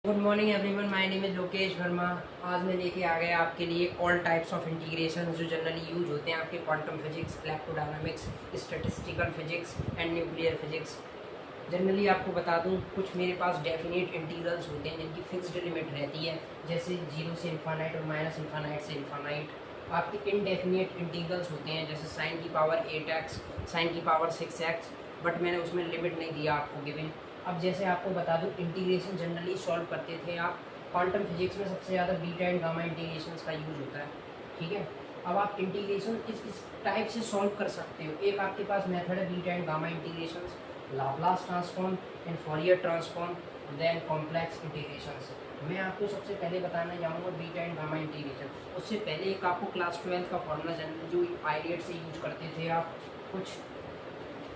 Good morning everyone, my name is Lokesh Verma. आज मैं लेके आ गया आपके लिए ऑल टाइप्स ऑफ इंटीग्रेशन जो जनरली यूज होते हैं आपके quantum physics, electrodynamics, statistical physics and nuclear physics. Generally आपको बता दूं, कुछ मेरे पास डेफिनेट इंटीग्रल्स होते हैं जिनकी फिक्स्ड लिमिट रहती है, जैसे 0 से इन्फानाइट और माइनस इन्फानाइट से इन्फानाइट। आपके इनडेफिनेट इंटीग्रल्स होते हैं जैसे साइन की पावर 8x, साइन की पावर 6x, बट मैंने उसमें लिमिट नहीं दिया आपको गिवन। अब जैसे आपको बता दूं, इंटीग्रेशन जनरली सॉल्व करते थे आप क्वांटम फिजिक्स में सबसे ज़्यादा बीटा एंड गामा इंटीग्रेशंस का यूज होता है, ठीक है। अब आप इंटीग्रेशन इस टाइप से सॉल्व कर सकते हो। एक आपके पास मेथड है beta and gamma integrations, Laplace transform and Fourier transform, then complex integrations. मैं आपको सबसे पहले बताना चाहूँगा बीटा एंड गामा इंटीग्रेशन। उससे पहले एक आपको क्लास 12 का फॉर्मूला जनरली जो आइडियट से यूज करते थे आप, कुछ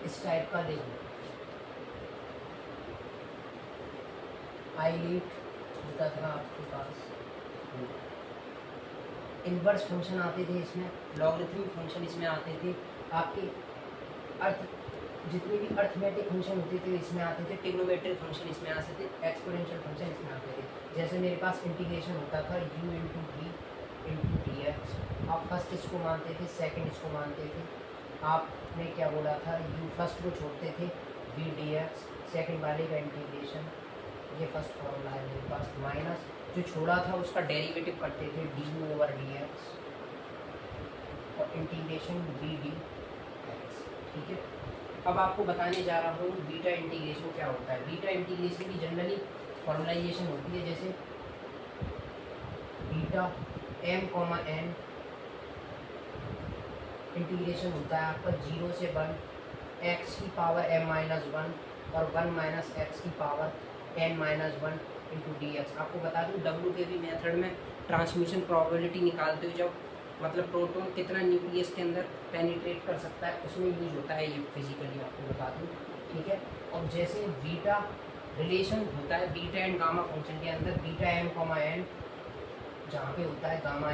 इस टाइप का देखो। आईलेट होता था आपके पास, इनवर्स फंक्शन आते थे इसमें, लॉगरिथमिक फंक्शन इसमें आते थे, आपके अर्थ जितने भी अर्थमेटिक फंक्शन होते थे इसमें आते थे, ट्रिग्नोमेट्रिक फंक्शन इसमें आते थे, एक्सपोनेंशियल फंक्शन इसमें आते थे। जैसे मेरे पास इंटीग्रेशन होता था u into V into D X. आप फर्स्ट इसको मानते थे, सेकंड इसको मानते थे। आपने क्या बोला था, u फर्स्ट को छोड़ते थे, वी डी एक्स, सेकेंड वाले का इंटीग्रेशन, ये फर्स्ट फॉर्मूला है मेरे पास, माइनस जो छोड़ा था उसका डेरिवेटिव करते थे D you over D x और इंटीग्रेशन वी डी एक्स, ठीक है। अब आपको बताने जा रहा हूँ बीटा इंटीग्रेशन क्या होता है। बीटा इंटीग्रेशन की जनरली फॉर्मलाइजेशन होती है जैसे beta m comma n, integration होता है आपका 0 से 1 एक्स की पावर m माइनस 1 और 1 माइनस एक्स की power n minus 1 into D x. आपको बता दूँ डब्ल्यू के भी मेथड में ट्रांसमिशन प्रोबेबिलिटी निकालते हो, जब मतलब प्रोटॉन कितना न्यूक्लियस के अंदर पेनिट्रेट कर सकता है, उसमें यूज होता है ये फिजिकली, आपको बता दूँ, ठीक है। और जैसे बीटा रिलेशन होता है बीटा एंड गामा फंक्शन के अंदर, बीटा एम कॉमा एन, जहाँ पे होता है gamma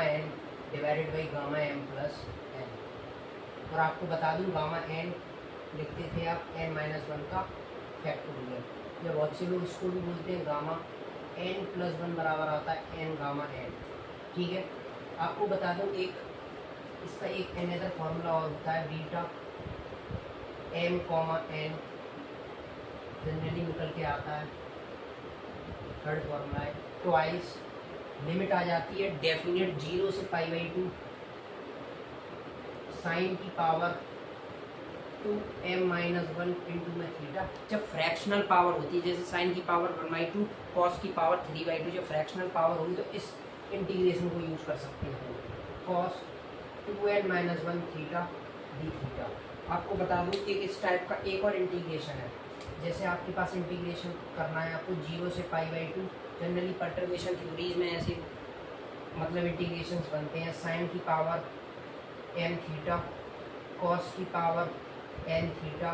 n divided by gamma m plus n. और आपको बता दूँ गामा एन लिखते थे आप एन माइनस 1 का फैक्टोरियल, या बहुत से लोग इसको भी बोलते हैं गामा एन प्लस 1 बराबर आता है एन गामा एन, ठीक है। आपको बता दूं इसका एक अनदर फार्मूला और होता है beta m comma n, generally निकल के आता है, थर्ड फार्मूला है ट्वाइस, लिमिट आ जाती है डेफिनेट 0 से π/2 साइन की पावर 2 m माइनस 1 इंटू में थीटा। जब फ्रैक्शनल पावर होती है जैसे साइन की पावर 1/2 कॉस की पावर 3/2, जब फ्रैक्शनल पावर होगी तो इस इंटीग्रेशन को यूज कर सकते हैं, cos 2n minus 1 theta D theta. आपको बता दूं कि इस टाइप का एक और इंटीग्रेशन है, जैसे आपके पास इंटीग्रेशन करना है आपको 0 से π/2, जनरली परटर्बेशन थ्योरीज में ऐसे मतलब इंटीग्रेशंस बनते हैं, साइन की पावर n थीटा, कॉस की power n theta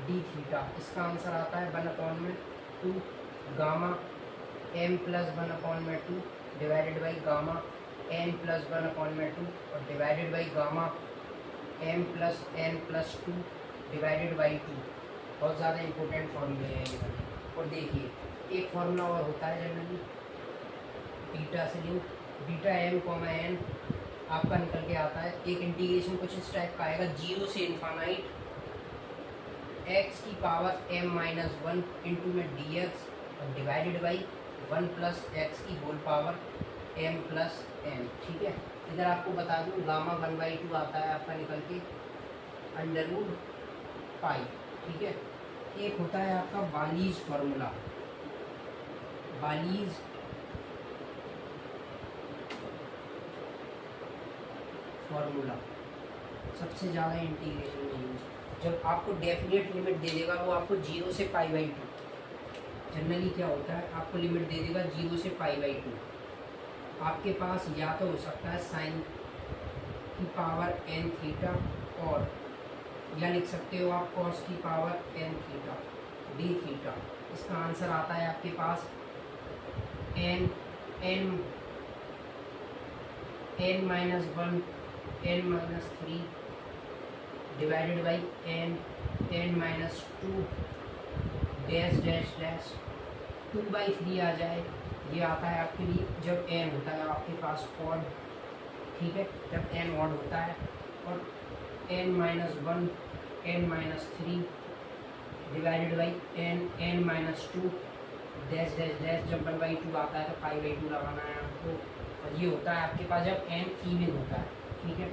D theta. इसका आंसर आता है 1/2 gamma m plus 1/2 divided by gamma n plus 1/2 और divided by gamma m plus n plus 2 divided by 2। बहुत ज़्यादा इंपॉर्टेंट फॉर्मूले हैं ये। और देखिए एक फार्मूला और होता है जनरली बीटा से link, beta m comma n आपका निकल के आता है, एक इंटीग्रेशन कुछ इस टाइप का आएगा 0 से इन्फानाइट x की पावर m माइनस 1 इंटू में डी एक्स और डिवाइडेड बाई 1 प्लस एक्स की whole power m plus n, ठीक है। इधर आपको बता दूँ गामा 1/2 आता है आपका निकल के अंडरवुड पाई, ठीक है। एक होता है आपका वालीज फार्मूला, वालीज फार्मूला सबसे ज़्यादा इंटीग्रेशन में यूज, जब आपको डेफिनेट लिमिट दे देगा वो आपको 0 से π/2, जनरली क्या होता है आपको लिमिट दे देगा 0 से π/2। आपके पास या तो हो सकता है साइन की पावर n थीटा, और या लिख सकते हो आप कॉस की power n theta D theta. इसका आंसर आता है आपके पास n minus 1 n minus 3 divided by n n minus 2 dash dash dash 2/3 आ जाए, ये आता है आपके लिए जब n होता है आपके पास ऑड, ठीक है, जब n ऑड होता है, और n-1 n-3 divided by n-2 dash dash dash, जब 1/2 आता है तो 5/2 लगाना है आपको, और ये होता है आपके पास जब n इवन होता है, ठीक है।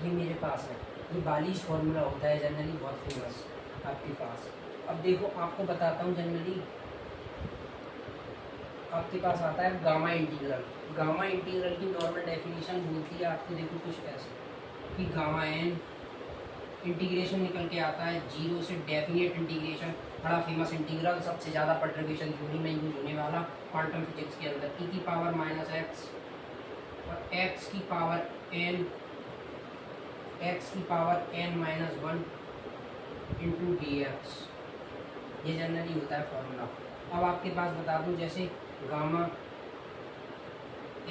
ये मेरे पास है, ये बालिश फॉर्मूला होता है जनरली, बहुत फेमस आपके पास। अब देखो आपको बताता हूँ, जनरली आपके पास आता है गामा इंटीग्रल। गामा इंटीग्रल की नॉर्मल डेफिनेशन बोलती है आपको, देखो कुछ ऐसे कि गामा n इंटीग्रेशन निकल के आता है 0 से डेफिनेट इंटीग्रेशन, बड़ा फेमस इंटीग्रल, सबसे ज़्यादा परटर्बेशन थ्योरी में यूज होने वाला क्वांटम फिजिक्स के अंदर, e की पावर -x और x की power n n-1 into dx, ये जनरली होता है फॉर्मूला। अब आपके पास बता दूं, जैसे गामा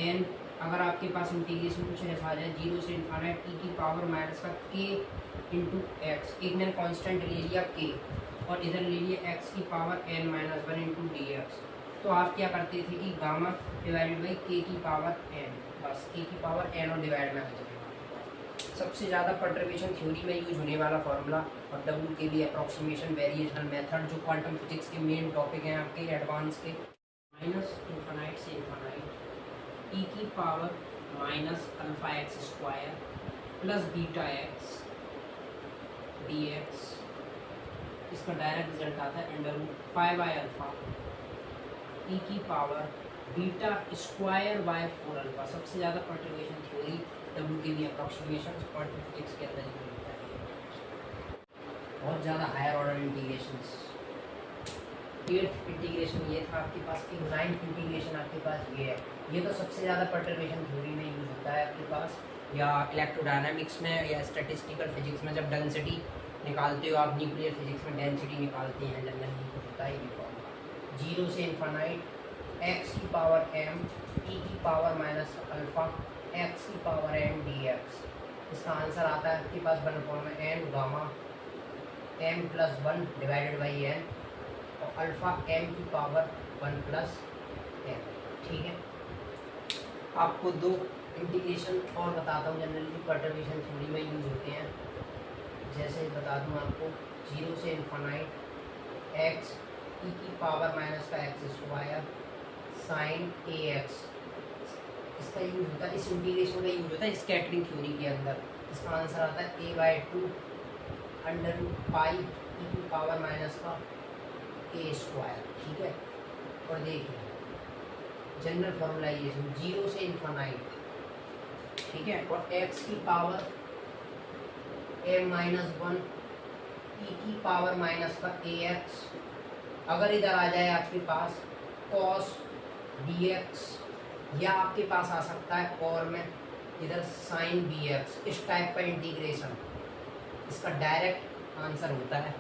n, अगर आपके पास इंटीग्रेशन कुछ ऐसा आ जाए 0 से इन्फाइनाइट e की पावर माइनस का k इंटू एक्स, एक मैंने कांस्टेंट ले लिया k और इधर ले लिया x की पावर n-1 इंटू dx, तो आप क्या करते थे कि गामा डिवाइडेड बाई k की पावर n, बस k की पावर n और डिवाइड में आ जाएगा। सबसे ज़्यादा परटर्बेशन थ्योरी में यूज होने वाला फार्मूला, और डब्ल्यू के भी अप्रॉक्सीमेशन वेरिएशनल मेथड, जो क्वांटम फिजिक्स के मेन टॉपिक हैं आपके एडवांस के। माइनस इन्फानाइट से इन्फानाइट e की power -α(x² plus beta x dx, इसका डायरेक्ट रिजल्ट आता है √π/α e की पावर β²/4α। सबसे ज़्यादा परटर्बेशन थ्योरी डब्ल्यू के भी अप्रॉक्सीमेशन क्वांटम फिजिक्स के अंदर ही होता है। बहुत ज़्यादा higher order integrations, 8th integration ये था आपके पास, एक 9th इंटीग्रेशन आपके पास ये है। ये तो सबसे ज़्यादा परटर्बेशन थ्योरी में यूज होता है आपके पास, या इलेक्ट्रोडायनामिक्स में या स्टैटिस्टिकल फिजिक्स में, जब डेंसिटी निकालते हो आप, न्यूक्लियर फिजिक्स में डेंसिटी निकालते हैं जनरली, होता है ये फॉर्मूला। 0 से इन्फानाइट x की पावर m e की पावर -α x की पावर n dx, इसका आंसर आता है आपके पास 1/n gamma m+1 divided by n और अल्फ़ा m की पावर 1+n, ठीक है। आपको दो इंटीग्रेशन और बताता हूँ जनरली जो परटर्बेशन थ्योरी में यूज होते हैं, जैसे बता दूँ आपको 0 से इन्फानाइट x e की पावर -x² साइन ax, इसका यूज होता है, इस इंटीग्रेशन का यूज होता है स्कैटरिंग थ्योरी के अंदर। इसका आंसर आता है a/2 √π e की पावर -a², ठीक है। और देखिए जनरल फॉर्मुलाइजेशन 0 से इन्फानाइट, ठीक है, और x की पावर m-1 e की पावर -ax, अगर इधर आ जाए आपके पास cos dx, या आपके पास आ सकता है और में इधर sin bx, इस टाइप का इंटीग्रेशन, इसका डायरेक्ट आंसर होता है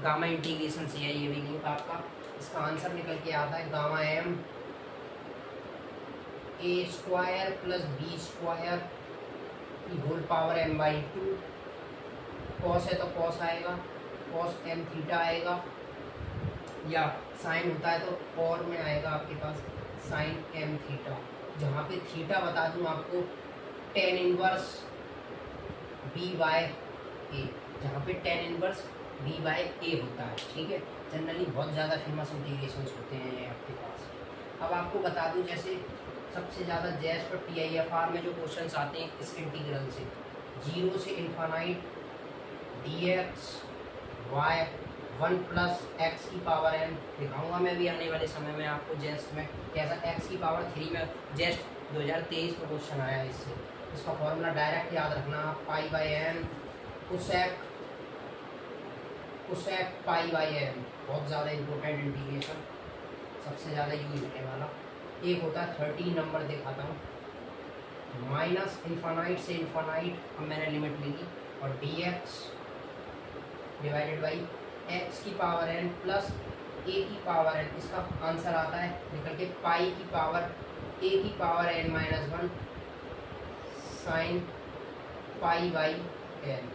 गामा इंटीग्रेशन से है ये भी लिंक आपका। इसका आंसर निकल के आता है gamma m a² plus b² की होल पावर m/2, कॉस है तो कॉस आएगा, कॉस m थीटा आएगा, या साइन होता है तो और में आएगा आपके पास साइन m थीटा, जहाँ पे थीटा बता दूँ आपको tan इनवर्स b/a, जहाँ पे tan इनवर्स b/a होता है, ठीक है। जनरली बहुत ज़्यादा फेमस इंटीग्रेशंस होते हैं ये आपके पास। अब आपको बता दूँ, जैसे सबसे ज़्यादा जेस्ट और TIFR में जो क्वेश्चंस आते हैं इस इंटीग्रल से, 0 से infinite dx y 1 plus x की पावर n, दिखाऊंगा मैं भी आने वाले समय में आपको जेस्ट में कैसा x की पावर 3 में, जेस्ट 2023 में क्वेश्चन आया इससे। इसका फॉर्मूला डायरेक्ट याद रखना, π/n कोसेक π/n, बहुत ज़्यादा इंपॉर्टेंट इंटीग्रेशन, सबसे ज़्यादा यूज होने वाला। एक होता है 13 नंबर, दिखाता हूँ, माइनस इन्फानाइट से इन्फानाइट, अब मैंने लिमिट ली थी, और dx डिवाइडेड बाई x की पावर n प्लस a की पावर n, इसका आंसर आता है निकल के पाई की पावर a की पावर n-1 साइन π/n।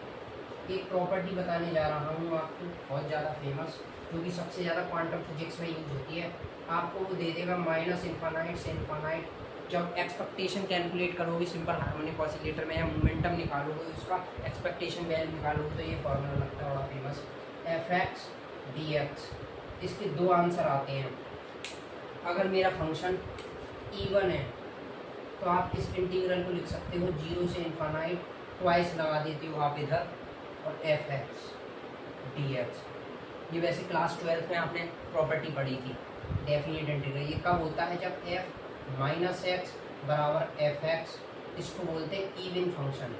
एक प्रॉपर्टी बताने जा रहा हूँ आपको, बहुत ज़्यादा फेमस, जो कि सबसे ज़्यादा क्वांटम फिजिक्स में यूज होती है, आपको वो दे देगा माइनस इन्फानाइट से इन्फानाइट। जब एक्सपेक्टेशन कैलकुलेट करोगे सिंपल हार्मोनिक ऑसिलेटर में, या मोमेंटम निकालोगे उसका एक्सपेक्टेशन वैल्यू निकालोगे, तो ये फॉर्मूला लगता है बड़ा famous, F x d x. इसके दो आंसर आते हैं। अगर मेरा फंक्शन इवन है तो आप इस इंटीग्रल को लिख सकते हो 0 से इन्फानाइट, ट्वाइस लगा देते हो आप इधर, और एफ एक्स डी एक्स। ये वैसे क्लास 12 में आपने प्रॉपर्टी पढ़ी थी, डेफिनेट इंटीग्रल। ये कब होता है? जब एफ माइनस एक्स बराबर एफ एक्स, इसको बोलते हैं इवन फंक्शन,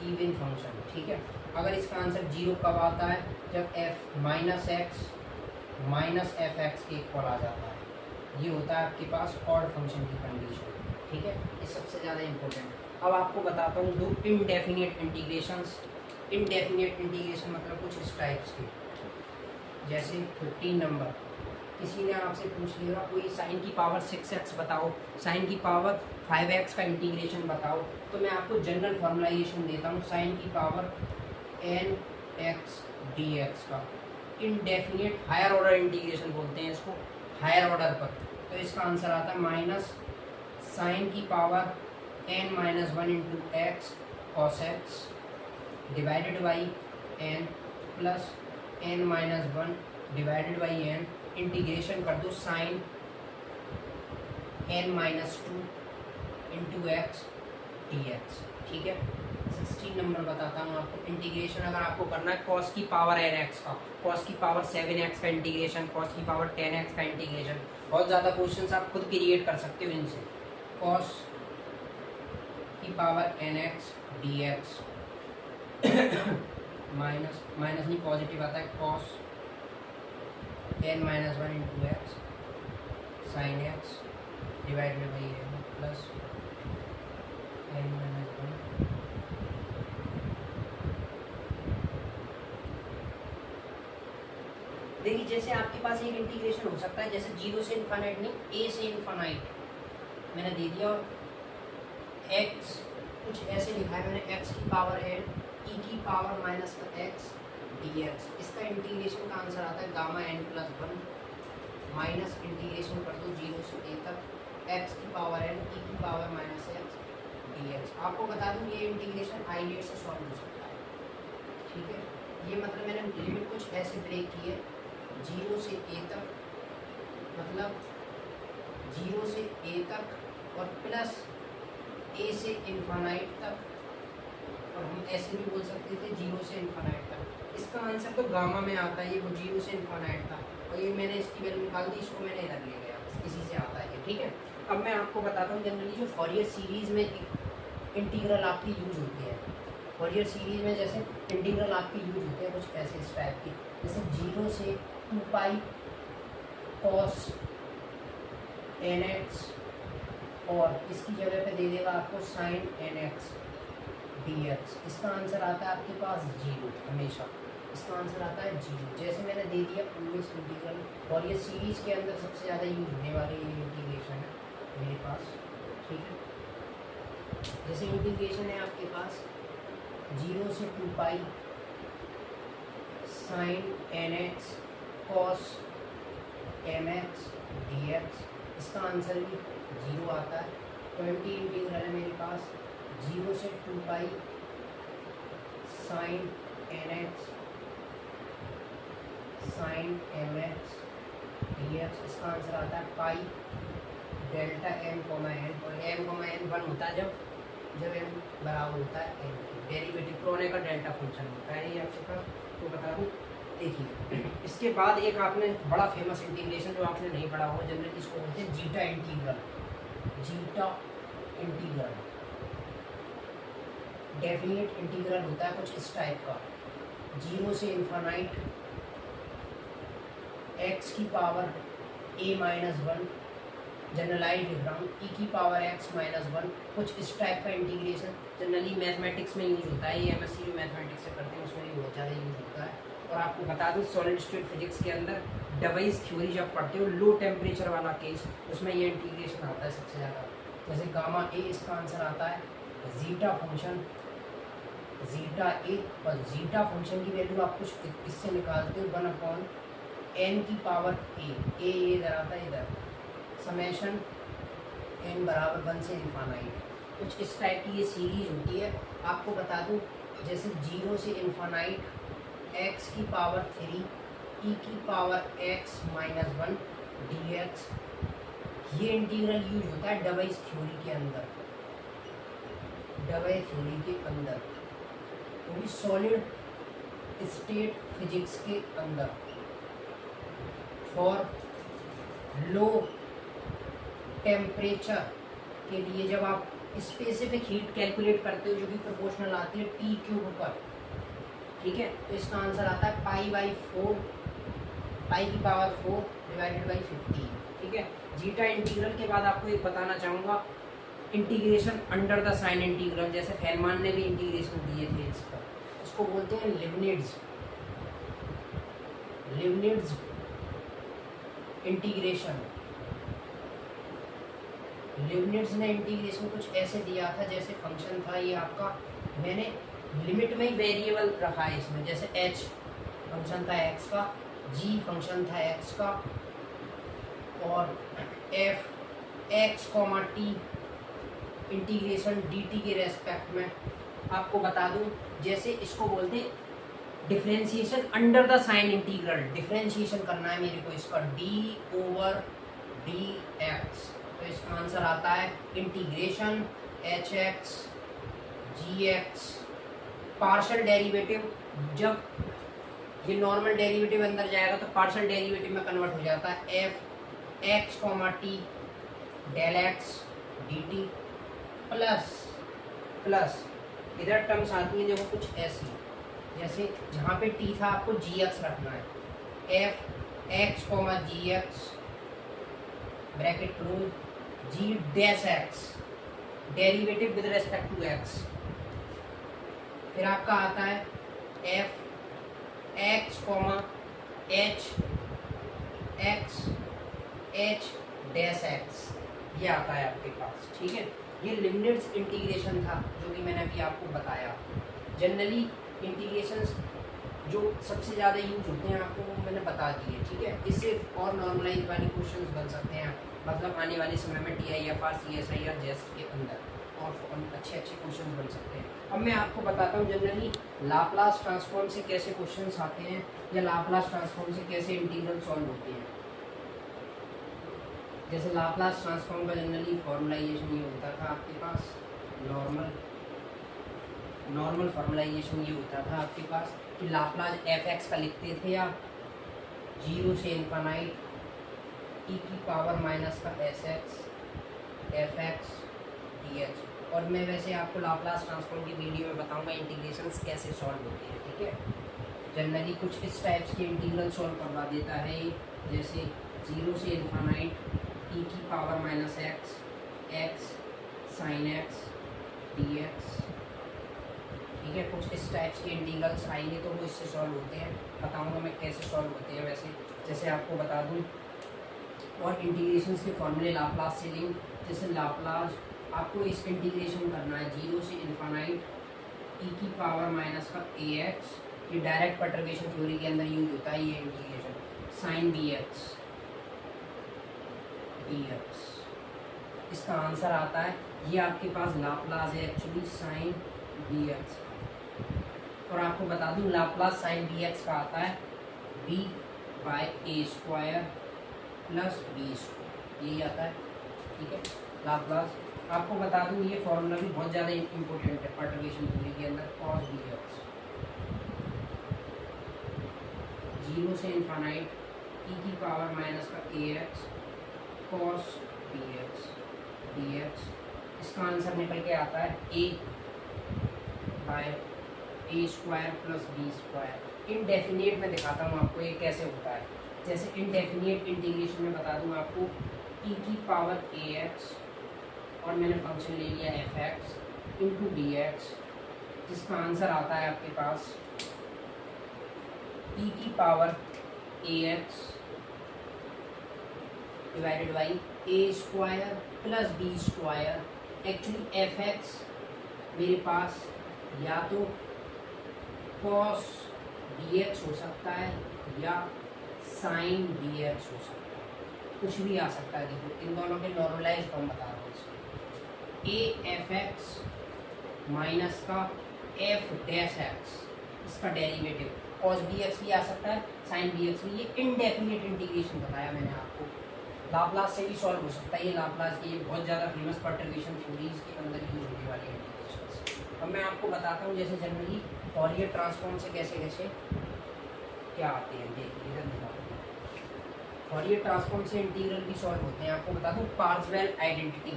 इवन फंक्शन, ठीक है। अगर इसका आंसर 0 कब आता है? जब F minus x minus F x के इक्वल आ जाता है। ये होता है आपके पास ऑड फंक्शन की कंडीशन, ठीक है। ये सबसे ज़्यादा इम्पोर्टेंट। अब आपको बताता हूँ दो इनडेफिनिट इंटीग्रेशंस। इनडेफिनिट इंटीग्रेशन मतलब कुछ इस टाइप्स के, जैसे 15 नंबर, किसी ने आपसे पूछ लिया कोई साइन की पावर 6x बताओ, साइन की पावर 5x का इंटीग्रेशन बताओ, तो मैं आपको जनरल फॉर्मुलाइजेशन देता हूँ साइन की पावर nx dx का। इनडेफिनिट हायर ऑर्डर इंटीग्रेशन बोलते हैं इसको, हायर ऑर्डर पर। तो इसका आंसर आता है माइनस साइन की power n-1 into x cos x divided by n plus n-1 divided by n, integration कर दो sine n-2 into x d x, ठीक है। 16 नंबर बताता हूँ आपको। इंटीग्रेशन अगर आपको करना है कॉस की पावर nx का, कॉस की पावर 7x का इंटीग्रेशन, कॉस की पावर 10x का इंटीग्रेशन, बहुत ज़्यादा क्वेश्चंस आप खुद क्रिएट कर सकते हो इनसे। कॉस की power nx dx minus minus नहीं पॉजिटिव आता है, cos n-1 into x sine x divided by n plus n-1। देखिए जैसे आपके पास एक इंटीग्रेशन हो सकता है, जैसे 0 से इन्फानाइट नहीं, a से इन्फानाइट मैंने दे दिया, और x कुछ ऐसे लिखा है मैंने, x की पावर n e की पावर माइनस x dx। इसका इंटीग्रेशन का आंसर आता है gamma n plus 1 minus integration कर दो 0 से a तक, x की पावर n e की पावर माइनस x dx। आपको बता दूं ये इंटीग्रेशन आइलेट से सॉल्व हो सकता है, ठीक है। ये मतलब मैंने लिमिट कुछ ऐसे ब्रेक की है 0 से a तक, मतलब 0 से a तक और प्लस a से इन्फानाइट तक, और हम ऐसे भी बोल सकते थे 0 से इन्फानाइट तक। इसका आंसर तो गामा में आता है, ये वो 0 से इन्फानाइट था, और ये मैंने इसकी वैल्यू निकाल दी, इसको मैंने इधर ले गया, इसी से आता है, ठीक है। अब मैं आपको बताता हूँ जनरली जो फॉरियर सीरीज़ में इंटीग्रल आपकी यूज होती है, फॉरियर सीरीज़ में जैसे इंटीग्रल आपकी यूज होते हैं कुछ ऐसे इस टाइप की, जैसे 0 से 2 पाई कॉस nx, और इसकी जगह पे दे देगा आपको साइन nx dx। इसका आंसर आता है आपके पास 0, हमेशा इसका आंसर आता है 0। जैसे मैंने दे दिया प्रीवियस इंटीग्रल, और ये सीरीज़ के अंदर सबसे ज़्यादा यूज होने वाली ये इंटीग्रेशन है मेरे पास, ठीक है। जैसे इंटीग्रेशन है आपके पास 0 से 2 pi sine nx cos mx dx। इसका आंसर भी 0 आता है। 20 इंटीग्रल है मेरे पास 0 से 2 pi sine nx sine mx dx। इसका आंसर आता है pi delta m comma n, और m कोमा n 1 होता है जब m बराबर होता है n की। डेरिवेटिव प्रोने का डेल्टा फंक्शन होता है ये आपके पास, तो बता दूँ। देखिए इसके बाद एक आपने बड़ा फेमस इंटीग्रेशन जो आपने नहीं पढ़ा होगा जनरली, इसको बोलते हैं zeta integral. Zeta integral definite integral होता है कुछ इस टाइप का, 0 से इन्फानाइट x की पावर a-1, जनरलाइज लिख रहा हूँ, e की पावर x माइनस 1, कुछ इस टाइप का इंटीग्रेशन जनरली मैथमेटिक्स में यूज होता है। ये एमएससी जो मैथमेटिक्स से करते हैं उसमें भी बहुत ज़्यादा यूज होता है। और आपको बता दूँ सॉलिड स्टेट फिजिक्स के अंदर डवाइस थ्योरी जब पढ़ते हो, लो टेम्परेचर वाला केस, उसमें ये इंटीग्रेशन आता है सबसे ज़्यादा। जैसे गामा ए, इसका आंसर आता है जीटा फंक्शन, जीटा ए, और जीटा फंक्शन की वैल्यू आप कुछ इससे निकालते हो 1/n की पावर ए इधर आता है, इधर समेशन n बराबर 1 से इन्फानाइट। कुछ इस टाइप की ये सीरीज होती है। आपको बता दूं, जैसे 0 से इन्फानाइट x की पावर 3 e की पावर x माइनस 1 dx, ये इंटीग्रल यूज होता है डबल्स थ्योरी के अंदर, डबल थ्योरी के अंदर, वो भी सॉलिड स्टेट फिजिक्स के अंदर। फॉर लो टेम्परेचर के लिए जब आप स्पेसिफिक हीट कैलकुलेट करते हो, जो कि प्रोपोर्शनल आती है टी क्यूब पर, ठीक है, तो इसका आंसर आता है पाई/4, पाई की पावर 4 डिवाइडेड बाई 15, ठीक है। जीटा इंटीग्रल के बाद आपको एक बताना चाहूँगा, integration under the sine integral, जैसे फैलमान ने भी इंटीग्रेशन दिए थे इस पर, इसको बोलते हैं लिबनिट्ज इंटीग्रेशन। लिबनिट्ज ने इंटीग्रेशन कुछ ऐसे दिया था, जैसे फंक्शन था ये आपका, मैंने लिमिट में ही वेरिएबल रखा है इसमें, जैसे h फंक्शन था x का, g फंक्शन था x का, और f x, t integration dt के रेस्पेक्ट में। आपको बता दूं, जैसे इसको बोलते differentiation under the sine integral, differentiation करना है मेरे को इसका d/dx, तो इसका आंसर आता है integration hx gx, partial derivative, जब ये नॉर्मल डेरिवेटिव अंदर जाएगा तो पार्शियल डेरिवेटिव में कन्वर्ट हो जाता है f x, t del x dt plus इधर टर्म्स आती हैं देखो कुछ ऐसी, जैसे जहाँ पे t था आपको gx रखना है, f x, gx bracket close, g dash x derivative with respect to x, फिर आपका आता है f x, h x h dash x, ये आता है आपके पास, ठीक है। ये लिबनिट्ज इंटीग्रेशन था जो कि मैंने अभी आपको बताया। जनरली इंटीग्रेशंस जो सबसे ज़्यादा यूज होते हैं आपको वो मैंने बता दिए, ठीक है। इससे और नॉर्मलाइज वाले क्वेश्चंस बन सकते हैं, मतलब आने वाले समय में TIFR CSIR जेस्ट के अंदर और अच्छे क्वेश्चन बन सकते हैं। अब मैं आपको बताता हूँ जनरली लाप्लास ट्रांसफॉर्म से कैसे क्वेश्चंस आते हैं, या लाप्लास ट्रांसफॉर्म से कैसे इंटीग्रल सॉल्व होते हैं। जैसे लाप्लास ट्रांसफॉर्म का जनरली फॉर्मुलाइजेशन ये होता था आपके पास, नॉर्मल फॉर्मुलाइजेशन ये होता था आपके पास कि लाप्लास fx का लिखते थे आप 0 से इन्फानाइट e की पावर माइनस का sx fx dx, और मैं वैसे आपको लाप्लास ट्रांसफॉर्म की वीडियो में बताऊंगा इंटीग्रेशंस कैसे सॉल्व होते हैं, ठीक है। जनरली कुछ इस टाइप्स के इंटीग्रल सॉल्व करवा देता है, जैसे 0 से इन्फानाइट e की power minus x sine x dx, ठीक है। कुछ इस टाइप्स के इंटीग्रल्स आएंगे तो वो इससे सॉल्व होते हैं, बताऊंगा मैं कैसे सॉल्व होते हैं वैसे। जैसे आपको बता दूं, और इंटीग्रेशंस के फॉर्मूले लाप्लास से लिंक, जैसे लाप्लास आपको इस इंटीग्रेशन करना है 0 से इन्फानाइट e की पावर माइनस का ax, ये डायरेक्ट परटर्बेशन थ्योरी के अंदर यूज होता है ये इंटीग्रेशन, साइन bx dx, इसका आंसर आता है, ये आपके पास लाप्लास है एक्चुअली साइन bx, और आपको बता दूं लाप्लास साइन bx का आता है b/a² प्लस b², यही आता है, ठीक है। लाप्लास आपको बता दूं ये फॉर्मूला भी बहुत ज़्यादा इंपॉर्टेंट है परटर्बेशन थ्योरी के अंदर, cos bx 0 से इन्फानाइट e की पावर माइनस का ax cos bx dx, इसका आंसर निकल के आता है a/a² प्लस b²। इनडेफिनिट में दिखाता हूँ आपको ये कैसे होता है। जैसे इनडेफिनिट इंटीग्रेशन में बता दूँ आपको e की पावर ax, और मैंने फंक्शन ले लिया fx इंटू dx, जिसका आंसर आता है आपके पास e की power ax divided by a² plus b²। Actually fx मेरे पास या तो कॉस dx हो सकता है या साइन dx हो सकता है, कुछ भी आ सकता है। देखो इन दोनों के नॉर्मलाइज फॉर्म बता रहा हूँ इसके। ए एफ एक्स माइनस का एफ डैश एक्स, इसका डेरिवेटिव कॉस बी एक्स भी आ सकता है, साइन बी एक्स भी। ये इनडेफिनिट इंटीग्रेशन बताया मैंने आपको। लाप्लास से भी सॉल्व हो सकता है ये। लाप्लास की ये बहुत ज़्यादा फेमस परटर्वेशन थ्योरीज के अंदर यूज होने वाली इंटीग्रेशन। अब मैं आपको बताता हूँ जैसे जनरली फॉरियर ट्रांसफॉर्म से कैसे कैसे क्या आते हैं। देखिए इधर दिखाता हूँ। फॉरियर ट्रांसफॉर्म से इंटीग्रल भी सॉल्व होते हैं। आपको बता दूँ पार्सेवल आइडेंटिटी,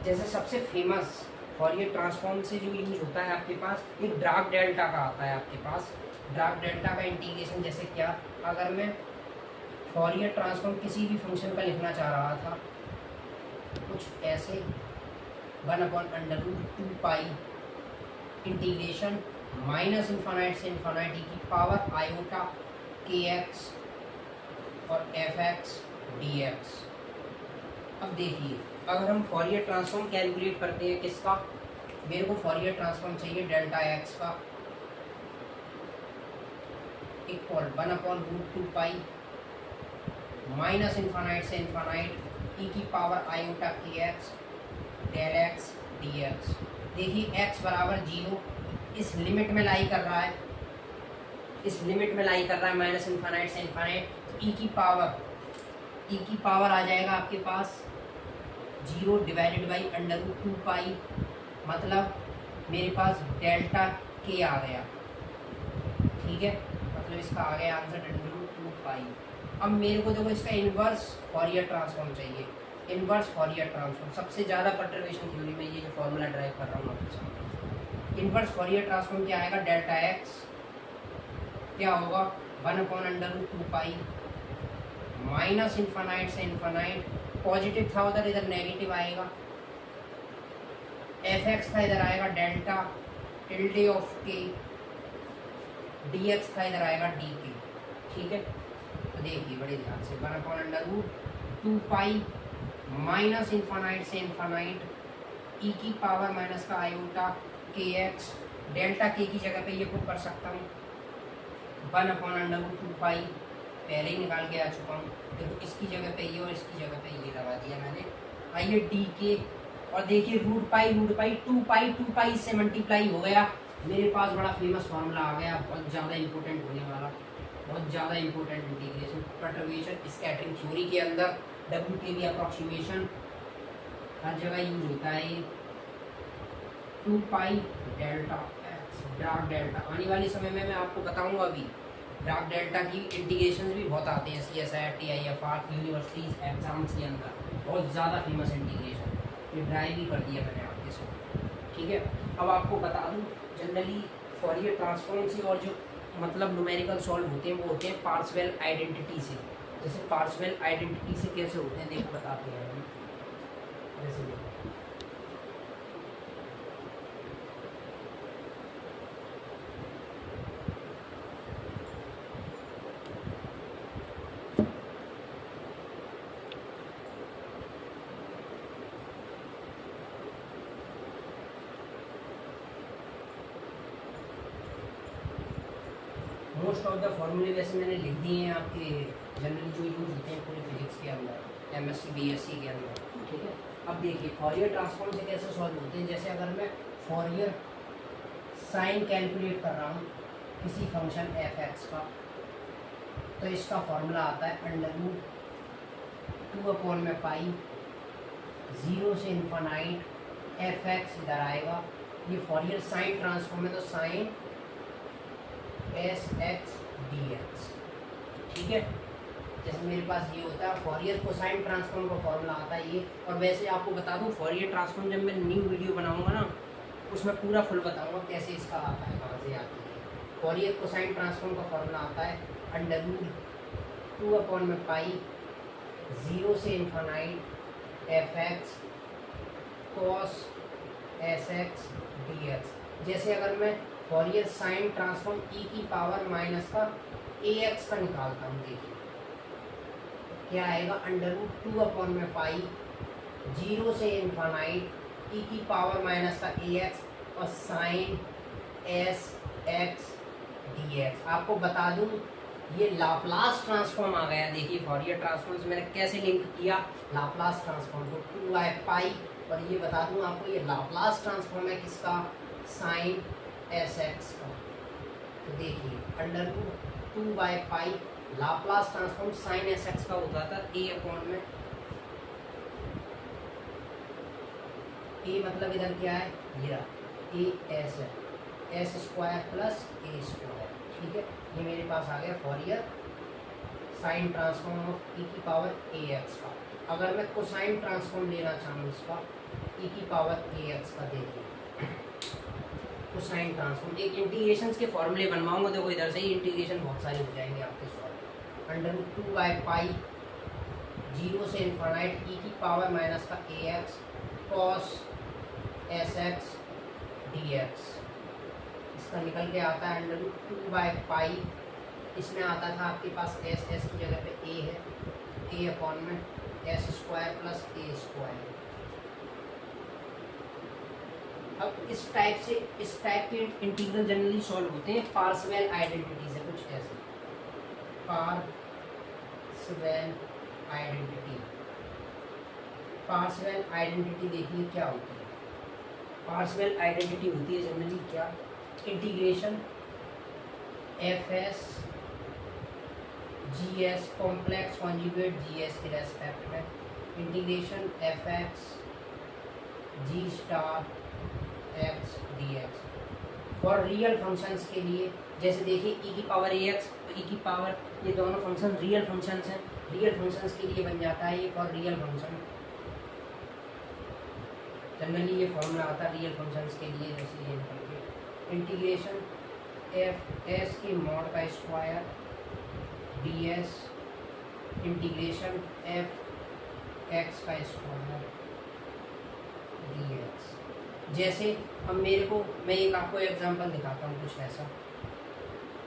जैसे सबसे फेमस फॉरियर ट्रांसफॉर्म से जो यूज होता है आपके पास, एक ड्राग डेल्टा का आता है आपके पास। ड्राग डेल्टा का इंटीग्रेशन जैसे क्या, अगर मैं फॉरियर ट्रांसफॉर्म किसी भी फंक्शन का लिखना चाह रहा था कुछ ऐसे, 1/√2π इंटीग्रेशन माइनस इन्फानाइट से इन्फानाइट की पावर आयोटा के एक्स और एफ एक्स डी एक्स। अब देखिए अगर हम फॉरियर ट्रांसफॉर्म कैलकुलेट करते हैं किसका, मेरे को फॉरियर ट्रांसफॉर्म चाहिए डेल्टा एक्स का, इक्वल 1/√2π माइनस इन्फानाइट से इन्फानाइट ई की पावर आयोटा के x del x d x. देखिए x बराबर 0 इस लिमिट में लाई कर रहा है, इस लिमिट में लाई कर रहा है माइनस इन्फानाइट से इन्फानाइट। ई की पावर आ जाएगा आपके पास 0 डिवाइडेड बाई √2π, मतलब मेरे पास डेल्टा के आ गया। ठीक है, मतलब इसका आ गया आंसर √2π। अब मेरे को देखो इसका इन्वर्स फॉरियर ट्रांसफॉर्म चाहिए। इन्वर्स फॉरियर ट्रांसफॉर्म सबसे ज़्यादा परटर्वेशन थ्योरी में ये जो फॉर्मूला ड्राइव कर रहा हूँ आपके सामने। इन्वर्स फॉरियर ट्रांसफॉर्म क्या आएगा, डेल्टा एक्स क्या होगा 1/√2π माइनस इन्फानाइट से इन्फानाइट, पॉजिटिव था उधर, इधर नेगेटिव आएगा। एफ एक्स था इधर आएगा डेल्टा टिल्डे ऑफ के, डी एक्स था इधर आएगा डी के। ठीक है, तो देखिए बड़े ध्यान से 1/√2π माइनस इन्फानाइट से इन्फानाइट ई की पावर माइनस का आयोटा के एक्स, डेल्टा के की जगह पे ये पुट कर सकता हूँ 1/√2π, पहले ही निकाल के आ चुका हूँ। देखो इसकी जगह पे ये और इसकी जगह पे ये लगा दिया मैंने। आइए डी के, और देखिए √π 2π इससे मल्टीप्लाई हो गया, मेरे पास बड़ा फेमस फार्मूला आ गया, बहुत ज़्यादा इंपॉर्टेंट होने वाला, बहुत ज़्यादा इंपॉर्टेंट इंटीग्रेशन परटर्वेशन स्कैटरिंग थ्योरी के अंदर डब्ल्यू के बी अप्रॉक्सीमेशन हर जगह यूज होता है ये। 2π डेल्टा एक्स ड्राग डेल्टा, आने वाले समय में मैं आपको बताऊंगा। अभी ड्राग डेल्टा की इंटीग्रेशन भी बहुत आते हैं CSIR TIFR यूनिवर्सिटीज एग्जाम्स के अंदर, बहुत ज़्यादा फेमस इंटीग्रेशन, ये ड्राइव भी कर दिया मैंने आपके साथ। ठीक है, अब आपको बता दूँ जनरली फॉरियर ट्रांसफॉर्म से और जो मतलब न्यूमेरिकल सॉल्व होते हैं वो होते हैं पार्सेवल आइडेंटिटी से। जैसे पार्सेवल आइडेंटिटी से कैसे होते हैं देखो बताते हैं हम। जैसे देखो मोस्ट ऑफ द फॉर्मूले वैसे मैंने लिख दिए हैं आपके, जनरली जो यूज होते हैं पूरे फिजिक्स के अंदर, MSc BSc के अंदर। ठीक है, अब देखिए फॉरियर ट्रांसफॉर्म से कैसे सॉल्व होते हैं। जैसे अगर मैं फॉरियर साइन कैलकुलेट कर रहा हूँ किसी फंक्शन एफ एक्स का, तो इसका फॉर्मूला आता है √2/π 0 से इन्फानाइट एफ एक्स इधर आएगा। ये फॉरियर साइन ट्रांसफॉर्म है तो sine s x d x. ठीक है, जैसे मेरे पास ये होता है फॉरियर कोसाइन ट्रांसफॉर्म का फॉर्मूला आता है ये। और वैसे आपको बता दूं फॉरियर ट्रांसफॉर्म जब मैं न्यू वीडियो बनाऊंगा ना उसमें पूरा फुल बताऊंगा कैसे इसका आता है, कहाँ से आती है। फॉरियर कोसाइन ट्रांसफॉर्म का फॉर्मूला आता है √2/π 0 से infinite F x cos S x d x. जैसे अगर मैं फॉरियर साइन ट्रांसफॉर्म ई की पावर माइनस का ए एक्स का निकालता हूँ, देखिए क्या आएगा √2/π 0 से इन्फानाइट ई की पावर माइनस का ए एक्स और साइन एस एक्स dx। आपको बता दूं ये लाप्लास ट्रांसफॉर्म आ गया। देखिए फॉरियर ट्रांसफॉर्म से मैंने कैसे लिंक किया लाप्लास ट्रांसफॉर्म को, 2/पाई। और ये बता दूं आपको ये लाप्लास ट्रांसफॉर्म है किसका, साइन sx का। तो देखिए अंडर रूट 2/पाई लाप्लास ट्रांसफॉर्म साइन sx का होता था a अपॉन में a, मतलब इधर क्या है ये a s है, s square plus a square. ठीक है, ये मेरे पास आ गया फॉरियर साइन ट्रांसफॉर्म ऑफ e की पावर ax का। अगर मैं कोसाइन ट्रांसफॉर्म लेना चाहूँ इसका e की पावर ax का, देखिए कोसाइन ट्रांसफॉर्म एक इंटीग्रेशंस के फॉर्मूले बनवाऊंगा। देखो इधर से ही इंटीग्रेशन बहुत सारे हो जाएंगे आपके सॉल्व। अंडर रूट 2/पाई 0 से इन्फानाइट e की पावर माइनस का ax cos sx dx। इसका निकल के आता है अंडर रूट 2/पाई, इसमें आता था आपके पास एस, एस की जगह पे ए है, ए अपॉन में s square plus a square. अब इस टाइप के इंटीग्रल जनरली सॉल्व होते हैं पार्सेवल आइडेंटिटी से, कुछ ऐसे पार्सेवल आइडेंटिटी। पार्सेवल आइडेंटिटी देखिए क्या होती है। पार्सेवल आइडेंटिटी होती है जनरली क्या, integration f s g s complex conjugate g s के रेस्पेक्ट में, integration f x g star x d x for real functions के लिए। जैसे देखिए ई की पावर ए एक्स, तो ई की पावर, ये दोनों फंक्शन रियल फंक्शंस हैं, रियल फंक्शंस के लिए बन जाता है ये फॉर रियल फंक्शन। जनरली ये फॉर्मूला आता है रियल फंक्शंस के लिए, जैसे ये निकल के इंटीग्रेशन एफ एस की मॉड का square D S integration f x का स्क्वायर डी एक्स। जैसे अब मेरे को, मैं एक आपको एग्जांपल दिखाता हूँ कुछ ऐसा।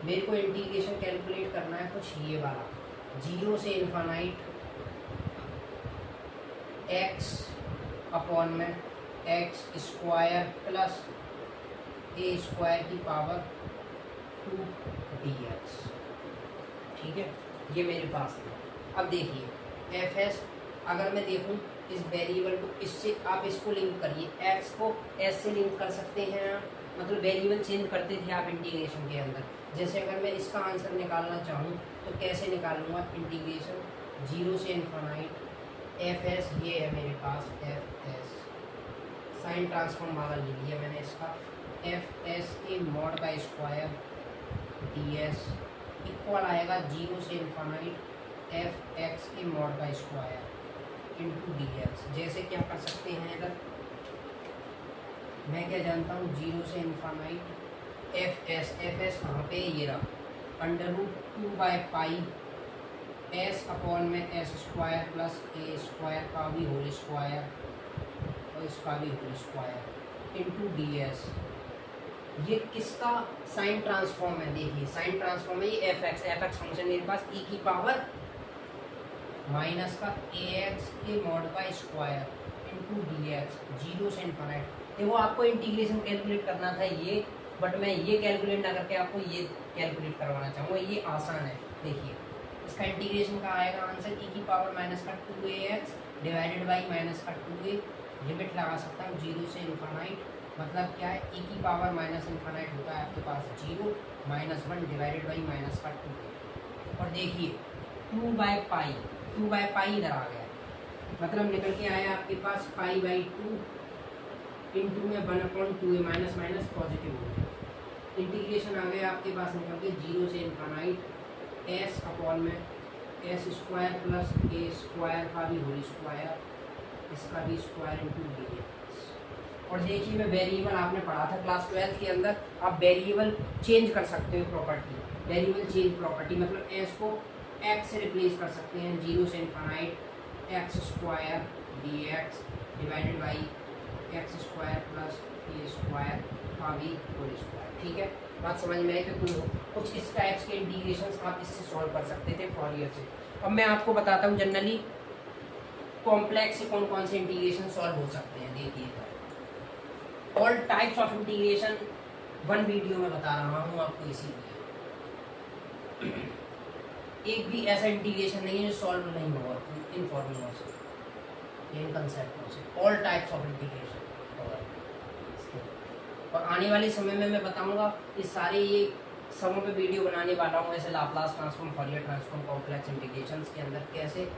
मेरे को इंटीग्रेशन कैलकुलेट करना है कुछ ये वाला, 0 से इन्फानाइट एक्स अपॉन में x square plus a square की पावर 2 dx। ठीक है, ये मेरे पास है। अब देखिए एफ एस, अगर मैं देखूं इस वेरिएबल को, इससे आप इसको लिंक करिए, एक्स को एस से लिंक कर सकते हैं, मतलब वेरिएबल चेंज करते थे आप इंटीग्रेशन के अंदर। जैसे अगर मैं इसका आंसर निकालना चाहूँ तो कैसे निकालूंगा, इंटीग्रेशन 0 से इन्फानाइट एफ एस, ये है मेरे पास एफ एस, साइन ट्रांसफॉर्म वाला ले लिया मैंने इसका, एफ एस के मॉड का स्क्वायर डी एस इक्वल आएगा 0 से इन्फानाइट एफ एक्स के मॉड का स्क्वायर इंटू डी एक्स। जैसे क्या कर सकते हैं, अगर मैं क्या जानता हूँ 0 से इन्फानाइट एफ एस कहाँ पे, ये रहा अंडर रूट 2/पाई एस अपॉन में s square plus a square का भी होल स्क्वायर और इसका भी whole square into d s. ये किसका साइन ट्रांसफॉर्म है, देखिए साइन ट्रांसफॉर्म है ये एफ एक्स फंक्शन मेरे पास ई की पावर माइनस का ए एक्स के मॉड का स्क्वायर इंटू डी एक्स 0 से इन्फानाइट। देखो आपको इंटीग्रेशन कैलकुलेट करना था ये, बट मैं ये कैलकुलेट ना करके आपको ये कैलकुलेट करवाना चाहूँगा, ये आसान है। देखिए इसका इंटीग्रेशन का आएगा आंसर ई की पावर माइनस का 2ax डिवाइडेड बाई माइनस का 2a, लिमिट लगा सकता हूँ 0 से इन्फानाइट, मतलब क्या है ई की पावर माइनस इन्फानाइट होता है आपके पास 0 -1 डिवाइडेड बाई माइनस का 2a। और देखिए 2/पाई इधर आ गया, मतलब निकल के आया आपके पास π/2 इंटू में 1/2a, माइनस माइनस पॉजिटिव हो गया। इंटीग्रेशन आ गया आपके पास निकल के 0 से इन्फानाइट एस अपॉन में s square plus a square का भी होल स्क्वायर, इसका भी स्क्वायर इंटू डी एक्स। और देखिए मैं वेरिएबल आपने पढ़ा था क्लास 12 के अंदर, आप वेरिएबल चेंज कर सकते हो प्रॉपर्टी, वेरिएबल चेंज प्रॉपर्टी, मतलब एस को एक्स से रिप्लेस कर सकते हैं 0 से infinite x square D x divided by x square plus a square का भी होल स्क्वायर। ठीक है, बात समझ में आई। तो कुछ इस टाइप्स के इंटीग्रेशंस आप इससे सॉल्व कर सकते थे फॉरियर से। अब मैं आपको बताता हूँ जनरली कॉम्प्लेक्स से कौन कौन से इंटीग्रेशन सॉल्व हो सकते हैं। देखिए all types of integration one video में बता रहा हूँ आपको, इसीलिए एक भी ऐसा इंटीग्रेशन नहीं है जो सॉल्व नहीं होगा इन फॉर्मूलों से, इन कंसेप्टों से। All types of integration. और आने वाले समय में मैं बताऊंगा ये सारे ये समों पे वीडियो बनाने वाला हूँ, ऐसे Laplace transform, फॉरियर transform, complex integrations के अंदर कैसे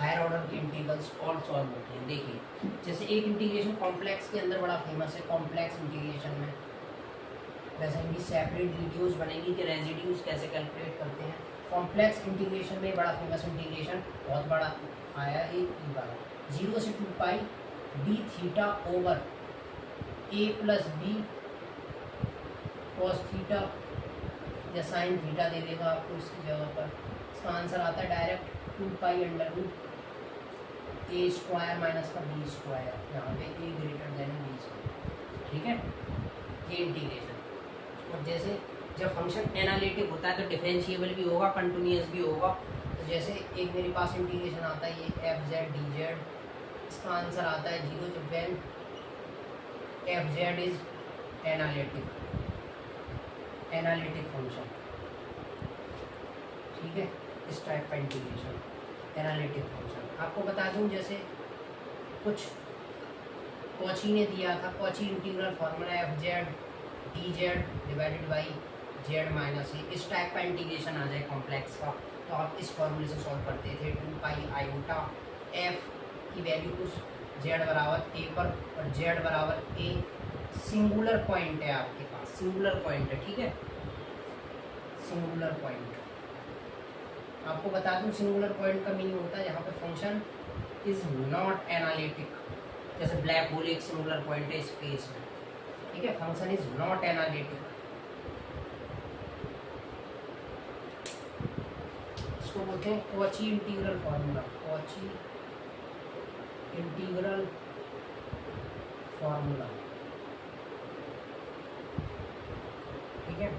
हायर ऑर्डर के इंटीग्रल्स ऑल सॉल्व होते हैं। देखिए जैसे एक इंटीग्रेशन कॉम्प्लेक्स के अंदर बड़ा फेमस है, कॉम्प्लेक्स इंटीग्रेशन में वैसे इनकी सेपरेट वीडियोस बनेगी कि रेजिड्यूज कैसे कैलकुलेट करते हैं। कॉम्प्लेक्स इंटीग्रेशन में बड़ा फेमस इंटीग्रेशन बहुत बड़ा आया है, 0 से 2 पाई डी थीटा ओवर ए प्लस बी कॉस थीटा या साइन थीटा दे देगा आपको इसकी जगह पर। इसका आंसर आता है डायरेक्ट 2 पाई अंडर रूट ए स्क्वायर माइनस का बी स्क्वायर, यहाँ पे ए ग्रेटर देन बी स्क्वायर। ठीक है, ये इंटीग्रेशन। और जैसे जब फंक्शन एनालिटिक होता है तो डिफरेंशिएबल भी होगा, कंटिन्यूअस भी होगा। तो जैसे एक मेरे पास इंटीग्रेशन आता है ये एफ जेड डी जेड, इसका आंसर आता है 0 जब when F Z is analytic function. ठीक है, इस टाइप का इंटीग्रेशन एनालिटिक फंक्शन। आपको बता दूं जैसे कुछ कॉची ने दिया था, Cauchy integral formula F Z D Z divided by Z minus A, इस टाइप का इंटीग्रेशन आ जाए कॉम्प्लेक्स का, तो आप इस फॉर्मूले से सॉल्व करते थे। 2 पाई आयोटा एफ की वैल्यू कुछ जेड बराबर ए पर और जेड बराबर ए सिंगुलर पॉइंट है आपके पास, सिंगुलर पॉइंट है। ठीक है, सिंगुलर पॉइंट आपको बता दूं सिंगुलर पॉइंट का मीनिंग होता है जहाँ पे फंक्शन इज नॉट एनालिटिक। जैसे ब्लैक होल एक सिंगुलर पॉइंट है स्पेस में। ठीक है, फंक्शन इज नॉट एनालिटिक। इसको बोलते हैं Cauchy integral formula, Cauchy integral formula. ठीक है,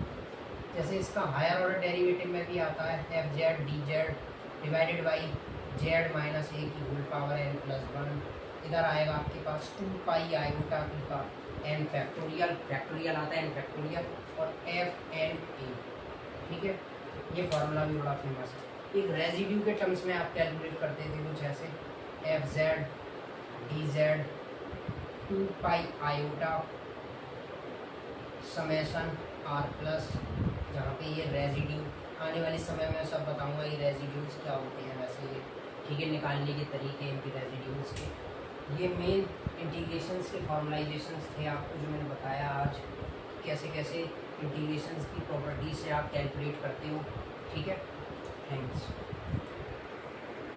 जैसे इसका हायर ऑर्डर डेरिवेटिव में भी आता है F Z D Z divided by Z minus A की होल पावर एन प्लस 1। इधर आएगा आपके पास 2 पाई आयोटा की का एन फैक्टोरियल, फैक्टोरियल आता है एन फैक्टोरियल और एफ एन ए। ठीक है, ये फार्मूला भी बड़ा फेमस है। एक रेजिड्यू के टर्म्स में आप कैलकुलेट करते थे कुछ ऐसे f Z D z 2 pi iota summation r plus, जहाँ पे ये रेजिड्यू आने वाले समय में सब बताऊंगा ये रेजिड्यूज क्या होते हैं वैसे ये। ठीक है, निकालने के तरीके इनके रेजिड्यूज के। ये मेन इंटीग्रेशंस के फॉर्मलाइजेशंस थे आपको जो मैंने बताया आज, कैसे कैसे इंटीग्रेशंस की प्रॉपर्टीज से आप कैलकुलेट करते हो। ठीक है, थैंक्स।